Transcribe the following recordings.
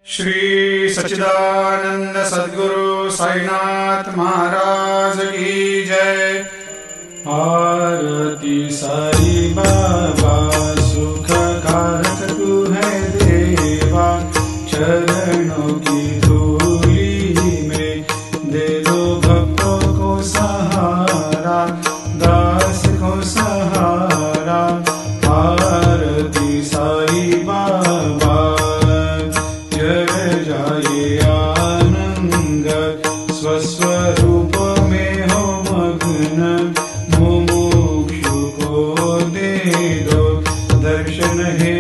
श्री सच्चिदानंद सद्गुरु साईनाथ महाराज की जय। आरती साई बाबा सुख कारक तू है देवा, चरणों की धूली में दे दो भक्तों को सहारा, दास को सहारा। आरती साई बाबा जय जाए आनंद, स्वस्वरूप में हो मग्न, मुमुक्षु को दे दो दर्शन हे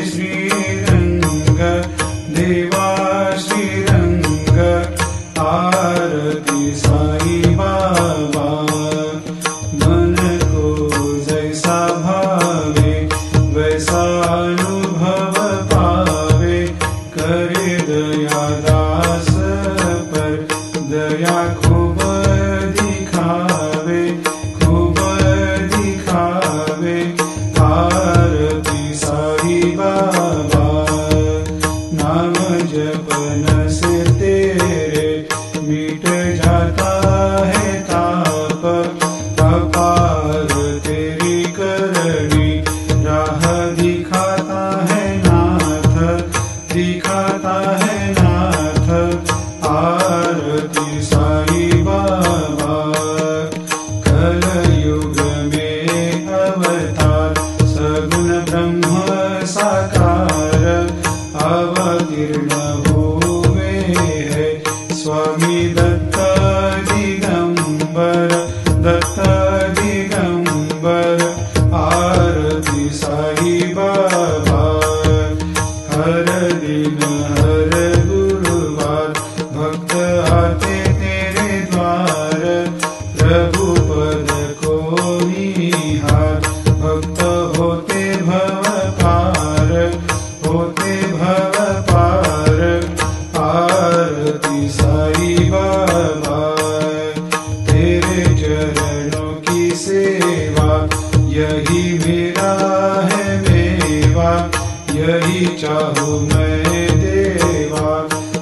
श्रीरंग, देवा श्रीरंग। आरती साई बाबा मन को जैसा भावे वैसा अनुभव पावे, करे दया दास पर दया खूब दिखावे, खूब दिखावे। आरती साई बाबा नाम जपन से तेरे मिट जाता है ताप, अपार तेरी करनी राह दिखाता है नाथ, दिखाता है नाथ। आरती साई बाबा कलयुग में अवतार, सगुण ब्रह्म साकार अवतीर्ण हुए है स्वामी दत्त दिगंबर, दत्त दिगंबर। आरती साई बाबा हर दिन हर गुरुवार भक्त आते तेरे द्वार, प्रभु पद को निहार, भक्त होते भव पार, होते भव पार। आरती साई बाबा तेरे चरणों की सेवा, यही मेरा है मेवा, यही चाहूँ मैं देवा।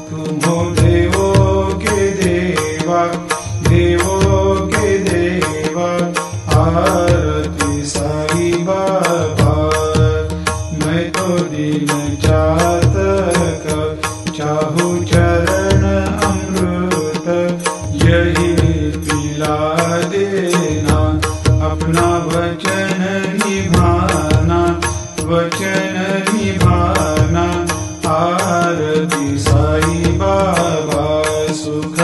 तुम हो देवों के देवा, देवों के देवा। आरती साई बाबा मैं तो दिन चातक, चाहूँ चरण अमृत, यही पिला देना, अपना वचन निभाना, वचन निभाना। आरती साई बाबा सुख